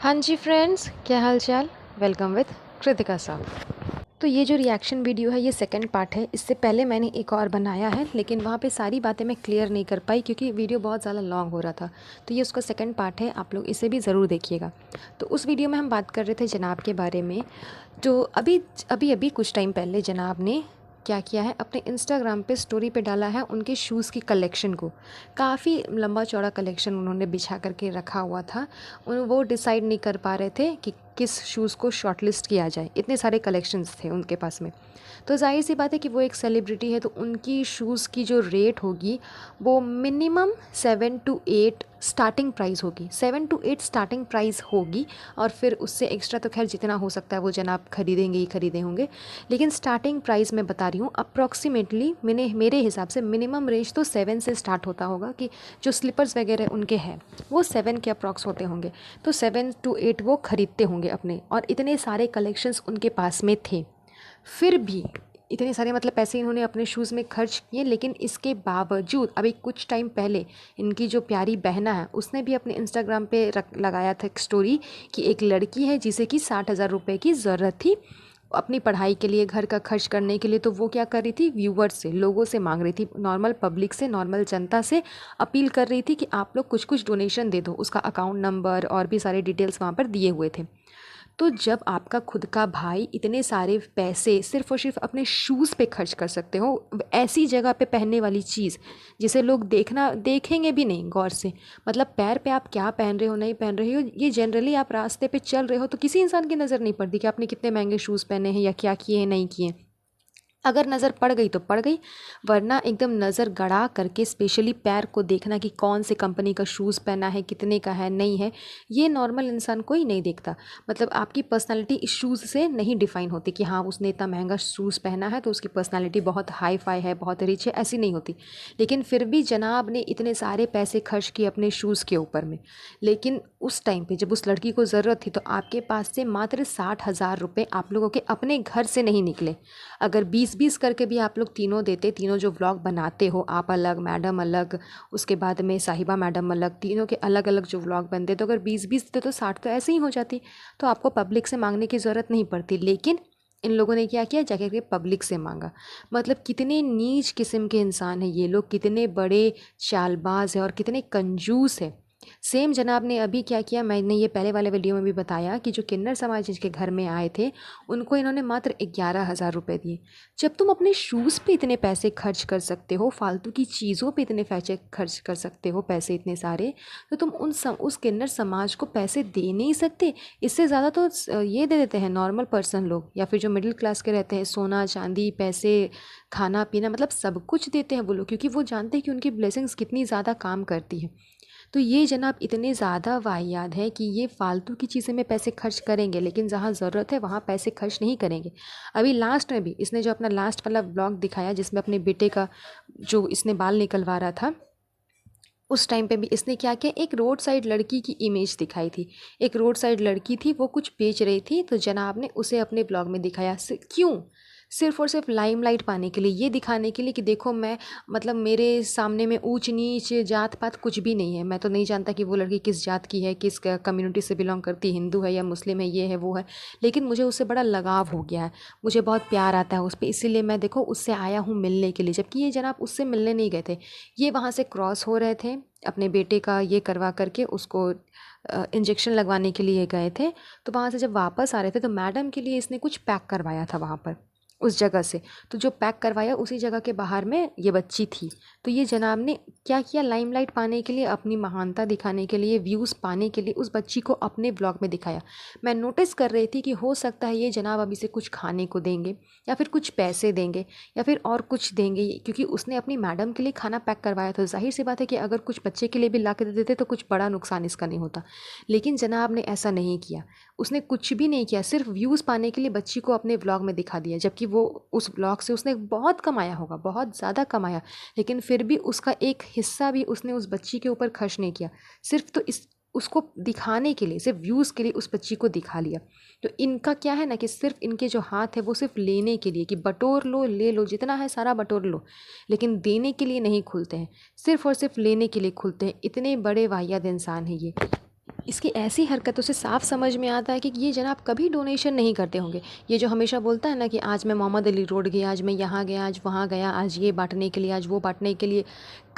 हाँ जी फ्रेंड्स, क्या हाल चाल। वेलकम विद कृतिका साहब। तो ये जो रिएक्शन वीडियो है ये सेकंड पार्ट है। इससे पहले मैंने एक और बनाया है लेकिन वहाँ पे सारी बातें मैं क्लियर नहीं कर पाई क्योंकि वीडियो बहुत ज़्यादा लॉन्ग हो रहा था। तो ये उसका सेकंड पार्ट है, आप लोग इसे भी ज़रूर देखिएगा। तो उस वीडियो में हम बात कर रहे थे जनाब के बारे में। तो अभी अभी अभी कुछ टाइम पहले जनाब ने क्या किया है, अपने इंस्टाग्राम पे स्टोरी पे डाला है उनके शूज़ की कलेक्शन को। काफ़ी लंबा चौड़ा कलेक्शन उन्होंने बिछा करके रखा हुआ था। वो डिसाइड नहीं कर पा रहे थे कि किस शूज़ को शॉर्टलिस्ट किया जाए, इतने सारे कलेक्शंस थे उनके पास में। तो जाहिर सी बात है कि वो एक सेलिब्रिटी है, तो उनकी शूज़ की जो रेट होगी वो मिनिमम 7 to 8 स्टार्टिंग प्राइस होगी। 7 to 8 स्टार्टिंग प्राइस होगी और फिर उससे एक्स्ट्रा तो खैर जितना हो सकता है वो जनाब खरीदेंगे ही खरीदे होंगे। लेकिन स्टार्टिंग प्राइस मैं बता रही हूँ अप्रॉक्सीमेटली, मेरे हिसाब से मिनिमम रेंज तो 7 से स्टार्ट होता होगा कि जो स्लीपर्स वगैरह उनके हैं वो 7 के अप्रॉक्स होते होंगे। तो 7 to 8 वो खरीदते होंगे अपने, और इतने सारे कलेक्शंस उनके पास में थे। फिर भी इतने सारे मतलब पैसे इन्होंने अपने शूज़ में खर्च किए, लेकिन इसके बावजूद अभी कुछ टाइम पहले इनकी जो प्यारी बहना है उसने भी अपने इंस्टाग्राम पे लगाया था एक स्टोरी कि एक लड़की है जिसे कि 60,000 रुपये की ज़रूरत थी अपनी पढ़ाई के लिए, घर का खर्च करने के लिए। तो वो क्या कर रही थी, व्यूवर्स से, लोगों से मांग रही थी, नॉर्मल पब्लिक से, नॉर्मल जनता से अपील कर रही थी कि आप लोग कुछ कुछ डोनेशन दे दो। उसका अकाउंट नंबर और भी सारे डिटेल्स वहाँ पर दिए हुए थे। तो जब आपका खुद का भाई इतने सारे पैसे सिर्फ और सिर्फ अपने शूज़ पे खर्च कर सकते हो, ऐसी जगह पे पहनने वाली चीज़ जिसे लोग देखेंगे भी नहीं गौर से, मतलब पैर पे आप क्या पहन रहे हो नहीं पहन रहे हो, ये जनरली आप रास्ते पे चल रहे हो तो किसी इंसान की नज़र नहीं पड़ती कि आपने कितने महंगे शूज़ पहने हैं या क्या किए हैं नहीं किए। अगर नज़र पड़ गई तो पड़ गई, वरना एकदम नज़र गड़ा करके स्पेशली पैर को देखना कि कौन से कंपनी का शूज़ पहना है, कितने का है नहीं है, ये नॉर्मल इंसान कोई नहीं देखता। मतलब आपकी पर्सनालिटी इस शूज़ से नहीं डिफ़ाइन होती कि हाँ उसने इतना महंगा शूज़ पहना है तो उसकी पर्सनालिटी बहुत हाई फाई है, बहुत रिच है, ऐसी नहीं होती। लेकिन फिर भी जनाब ने इतने सारे पैसे खर्च किए अपने शूज़ के ऊपर में। लेकिन उस टाइम पे जब उस लड़की को ज़रूरत थी तो आपके पास से मात्र 60,000 रुपये आप लोगों के अपने घर से नहीं निकले। अगर 20-20 करके भी आप लोग तीनों देते, तीनों जो व्लॉग बनाते हो, आप अलग, मैडम अलग, उसके बाद में साहिबा मैडम अलग, तीनों के अलग अलग जो व्लॉग बनते, तो अगर 20-20 देते तो 60 तो ऐसे ही हो जाती। तो आपको पब्लिक से मांगने की ज़रूरत नहीं पड़ती। लेकिन इन लोगों ने क्या किया, जाके के पब्लिक से मांगा। मतलब कितने नीच किस्म के इंसान हैं ये लोग, कितने बड़े चालबाज हैं और कितने कंजूस हैं। सेम जनाब ने अभी क्या किया, मैंने ये पहले वाले वीडियो में भी बताया कि जो किन्नर समाज जिसके घर में आए थे उनको इन्होंने मात्र 11,000 रुपये दिए। जब तुम अपने शूज़ पे इतने पैसे खर्च कर सकते हो, फालतू की चीज़ों पे इतने पैसे खर्च कर सकते हो, पैसे इतने सारे, तो तुम उस किन्नर समाज को पैसे दे नहीं सकते। इससे ज़्यादा तो ये दे देते हैं नॉर्मल पर्सन लोग, या फिर जो मिडिल क्लास के रहते हैं, सोना चांदी पैसे खाना पीना, मतलब सब कुछ देते हैं वो लोग, क्योंकि वो जानते हैं कि उनकी ब्लेसिंग्स कितनी ज़्यादा काम करती है। तो ये जनाब इतने ज़्यादा वाहियात है कि ये फालतू की चीज़ें में पैसे खर्च करेंगे, लेकिन जहाँ ज़रूरत है वहाँ पैसे खर्च नहीं करेंगे। अभी लास्ट में भी इसने जो अपना लास्ट वाला ब्लॉग दिखाया जिसमें अपने बेटे का जो इसने बाल निकलवा रहा था, उस टाइम पे भी इसने क्या किया, एक रोड साइड लड़की की इमेज दिखाई थी। एक रोड साइड लड़की थी, वो कुछ बेच रही थी, तो जनाब ने उसे अपने ब्लॉग में दिखाया। क्यों? सिर्फ़ और सिर्फ लाइमलाइट पाने के लिए, ये दिखाने के लिए कि देखो मैं, मतलब मेरे सामने में ऊंच नीच जात पात कुछ भी नहीं है। मैं तो नहीं जानता कि वो लड़की किस जात की है, किस कम्युनिटी से बिलोंग करती है, हिंदू है या मुस्लिम है, ये है वो है, लेकिन मुझे उससे बड़ा लगाव हो गया है, मुझे बहुत प्यार आता है उस पर, इसीलिए मैं देखो उससे आया हूँ मिलने के लिए। जबकि ये जनाब उससे मिलने नहीं गए थे, ये वहाँ से क्रॉस हो रहे थे, अपने बेटे का ये करवा करके उसको इंजेक्शन लगवाने के लिए गए थे। तो वहाँ से जब वापस आ रहे थे तो मैडम के लिए इसने कुछ पैक करवाया था वहाँ पर उस जगह से। तो जो पैक करवाया उसी जगह के बाहर में ये बच्ची थी। तो ये जनाब ने क्या किया, लाइमलाइट पाने के लिए, अपनी महानता दिखाने के लिए, व्यूज़ पाने के लिए उस बच्ची को अपने ब्लॉग में दिखाया। मैं नोटिस कर रही थी कि हो सकता है ये जनाब अभी से कुछ खाने को देंगे या फिर कुछ पैसे देंगे या फिर और कुछ देंगे, क्योंकि उसने अपनी मैडम के लिए खाना पैक करवाया था। जाहिर सी बात है कि अगर कुछ बच्चे के लिए भी ला के दे देते तो कुछ बड़ा नुकसान इसका नहीं होता। लेकिन जनाब ने ऐसा नहीं किया, उसने कुछ भी नहीं किया, सिर्फ व्यूज़ पाने के लिए बच्ची को अपने व्लॉग में दिखा दिया। जबकि वो उस व्लॉग से उसने बहुत कमाया होगा, बहुत ज़्यादा कमाया, लेकिन फिर भी उसका एक हिस्सा भी उसने उस बच्ची के ऊपर खर्च नहीं किया। सिर्फ तो इस उसको दिखाने के लिए, सिर्फ व्यूज़ के लिए उस बच्ची को दिखा लिया। तो इनका क्या है ना कि सिर्फ इनके जो हाथ है वो सिर्फ लेने के लिए, कि बटोर लो, ले लो, जितना है सारा बटोर लो, लेकिन देने के लिए नहीं खुलते हैं, सिर्फ और सिर्फ लेने के लिए खुलते हैं। इतने बड़े वाहियात इंसान है ये। इसकी ऐसी हरकतों से साफ समझ में आता है कि ये जनाब कभी डोनेशन नहीं करते होंगे। ये जो हमेशा बोलता है ना कि आज मैं मोहम्मद अली रोड गया, आज मैं यहाँ गया, आज वहाँ गया, आज ये बांटने के लिए, आज वो बांटने के लिए,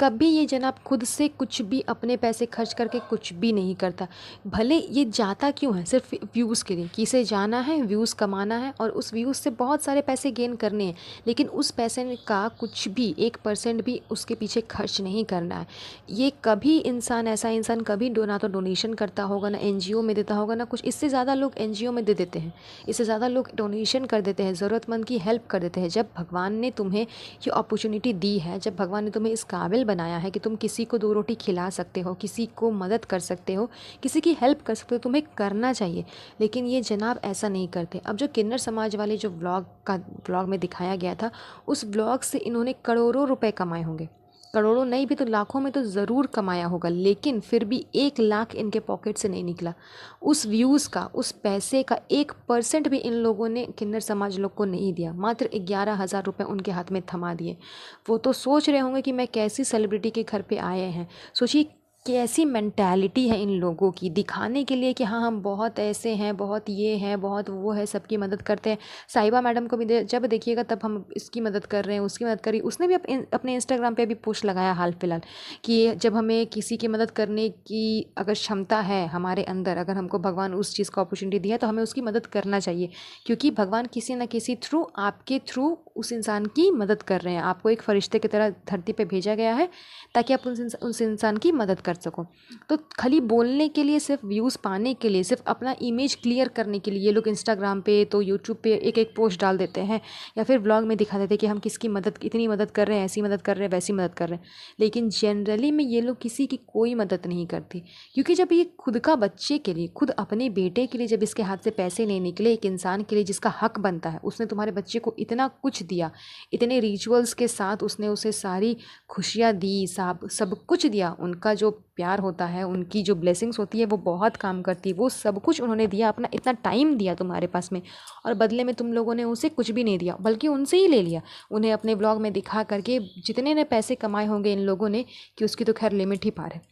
कभी ये जनाब खुद से कुछ भी अपने पैसे खर्च करके कुछ भी नहीं करता। भले ये जाता क्यों है, सिर्फ व्यूज़ के लिए, कि इसे जाना है, व्यूज़ कमाना है और उस व्यूज़ से बहुत सारे पैसे गेन करने हैं, लेकिन उस पैसे का कुछ भी 1% भी उसके पीछे खर्च नहीं करना है। ये कभी इंसान, ऐसा इंसान कभी ना तो डोनेशन करता होगा, ना एनजीओ में देता होगा, ना कुछ। इससे ज़्यादा लोग एनजीओ में दे देते हैं, इससे ज़्यादा लोग डोनेशन कर देते हैं, ज़रूरतमंद की हेल्प कर देते हैं। जब भगवान ने तुम्हें ये अपॉर्चुनिटी दी है, जब भगवान ने तुम्हें इस काबिल बनाया है कि तुम किसी को 2 रोटी खिला सकते हो, किसी को मदद कर सकते हो, किसी की हेल्प कर सकते हो, तुम्हें करना चाहिए। लेकिन ये जनाब ऐसा नहीं करते। अब जो किन्नर समाज वाले जो व्लॉग में दिखाया गया था, उस व्लॉग से इन्होंने करोड़ों रुपए कमाए होंगे, करोड़ों नहीं भी तो लाखों में तो ज़रूर कमाया होगा, लेकिन फिर भी 1 लाख इनके पॉकेट से नहीं निकला। उस व्यूज़ का, उस पैसे का 1% भी इन लोगों ने किन्नर समाज लोग को नहीं दिया। मात्र 11,000 रुपये उनके हाथ में थमा दिए। वो तो सोच रहे होंगे कि मैं कैसी सेलिब्रिटी के घर पे आए हैं। सोचिए कैसी मेंटालिटी है इन लोगों की, दिखाने के लिए कि हाँ हम बहुत ऐसे हैं, बहुत ये हैं, बहुत वो है, सबकी मदद करते हैं। साहिबा मैडम को भी जब देखिएगा तब हम इसकी मदद कर रहे हैं, उसकी मदद करी। उसने भी अपने इंस्टाग्राम पे भी पोस्ट लगाया हाल फिलहाल कि जब हमें किसी की मदद करने की अगर क्षमता है हमारे अंदर, अगर हमको भगवान उस चीज़ का अपॉर्चुनिटी दिया तो हमें उसकी मदद करना चाहिए, क्योंकि भगवान किसी न किसी थ्रू, आपके थ्रू उस इंसान की मदद कर रहे हैं। आपको एक फरिश्ते की तरह धरती पर भेजा गया है ताकि आप उस इंसान की मदद कर सको। तो खाली बोलने के लिए, सिर्फ व्यूज़ पाने के लिए, सिर्फ अपना इमेज क्लियर करने के लिए ये लोग इंस्टाग्राम पे तो यूट्यूब पे एक पोस्ट डाल देते हैं या फिर ब्लॉग में दिखा देते हैं कि हम किसकी मदद, इतनी मदद कर रहे हैं, ऐसी मदद कर रहे हैं, वैसी मदद कर रहे हैं। लेकिन जनरली में ये लोग किसी की कोई मदद नहीं करते, क्योंकि जब ये खुद का बच्चे के लिए, खुद अपने बेटे के लिए जब इसके हाथ से पैसे नहीं निकले, एक इंसान के लिए जिसका हक बनता है, उसने तुम्हारे बच्चे को इतना कुछ दिया, इतने रिचुअल्स के साथ उसने उसे सारी खुशियाँ दी, सब कुछ दिया। उनका जो प्यार होता है, उनकी जो ब्लेसिंग्स होती है वो बहुत काम करती है। वो सब कुछ उन्होंने दिया, अपना इतना टाइम दिया तुम्हारे पास में, और बदले में तुम लोगों ने उसे कुछ भी नहीं दिया, बल्कि उनसे ही ले लिया। उन्हें अपने ब्लॉग में दिखा करके जितने ने पैसे कमाए होंगे इन लोगों ने, कि उसकी तो खैर लिमिट ही पार है।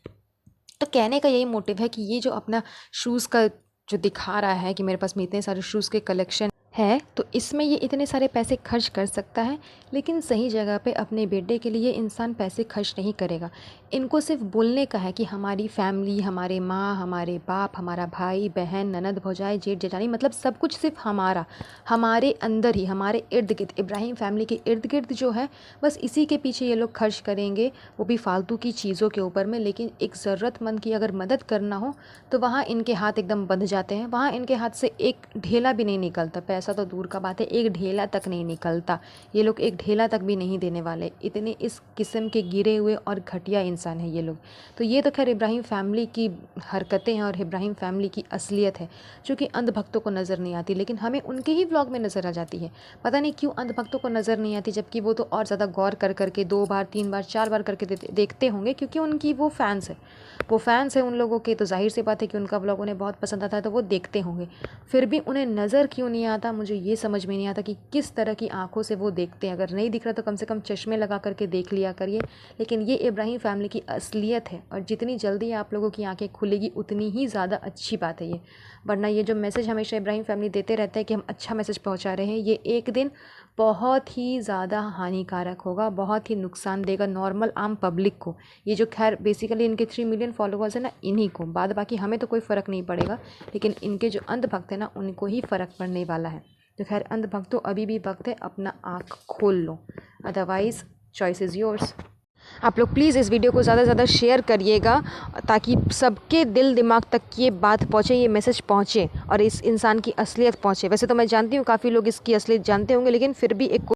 तो कहने का यही मोटिव है कि ये जो अपना शूज़ का जो दिखा रहा है कि मेरे पास में इतने सारे शूज़ के कलेक्शन है, तो इसमें ये इतने सारे पैसे खर्च कर सकता है, लेकिन सही जगह पे अपने बेटे के लिए इंसान पैसे खर्च नहीं करेगा। इनको सिर्फ बोलने का है कि हमारी फैमिली, हमारे माँ, हमारे बाप, हमारा भाई बहन, ननद भौजाई, जेठ जेठानी, मतलब सब कुछ सिर्फ हमारा, हमारे अंदर ही, हमारे इर्द गिर्द, इब्राहिम फैमिली के इर्द गिर्द जो है, बस इसी के पीछे ये लोग खर्च करेंगे, वो भी फालतू की चीज़ों के ऊपर में। लेकिन एक ज़रूरतमंद की अगर मदद करना हो तो वहाँ इनके हाथ एकदम बंध जाते हैं, वहाँ इनके हाथ से एक ढेला भी नहीं निकलता। पैसा तो दूर का बात है, एक ढेला तक नहीं निकलता। ये लोग एक ढेला तक भी नहीं देने वाले, इतने इस किस्म के गिरे हुए और घटिया इंसान है ये लोग। तो ये तो खैर इब्राहिम फैमिली की हरकतें हैं और इब्राहिम फैमिली की असलियत है, जो कि अंधभक्तों को नज़र नहीं आती, लेकिन हमें उनके ही व्लॉग में नज़र आ जाती है। पता नहीं क्यों अंधभक्तों को नज़र नहीं आती, जबकि वो तो और ज़्यादा गौर कर करके 2 बार 3 बार 4 बार करके देखते होंगे, क्योंकि उनकी वो फैंस है, वो फैंस है उन लोगों के। तो जाहिर सी बात है कि उनका व्लॉग उन्हें बहुत पसंद आता है, तो वो देखते होंगे। फिर भी उन्हें नज़र क्यों नहीं आता, मुझे ये समझ में नहीं आता कि किस तरह की आंखों से वो देखते हैं। अगर नहीं दिख रहा तो कम से कम चश्मे लगा करके देख लिया करिए। लेकिन ये इब्राहिम फैमिली की असलियत है, और जितनी जल्दी आप लोगों की आंखें खुलेगी उतनी ही ज़्यादा अच्छी बात है ये। वरना ये जो मैसेज हमेशा इब्राहिम फैमिली देते रहते हैं कि हम अच्छा मैसेज पहुंचा रहे हैं, ये एक दिन बहुत ही ज़्यादा हानिकारक होगा, बहुत ही नुकसान देगा नॉर्मल आम पब्लिक को। ये जो खैर बेसिकली इनके 3 मिलियन फॉलोअर्स है ना, इन्हीं को, बाद बाकी हमें तो कोई फ़र्क नहीं पड़ेगा, लेकिन इनके जो अंधभक्त है ना, उनको ही फ़र्क पड़ने वाला है। तो खैर अंधभक्तों, अभी भी वक्त है, अपना आँख खोल लो, अदरवाइज़ चॉइस इज़ योर्स। आप लोग प्लीज़ इस वीडियो को ज़्यादा से ज़्यादा शेयर करिएगा, ताकि सबके दिल दिमाग तक ये बात पहुँचे, ये मैसेज पहुँचे और इस इंसान की असलियत पहुँचे। वैसे तो मैं जानती हूँ काफ़ी लोग इसकी असलियत जानते होंगे, लेकिन फिर भी एक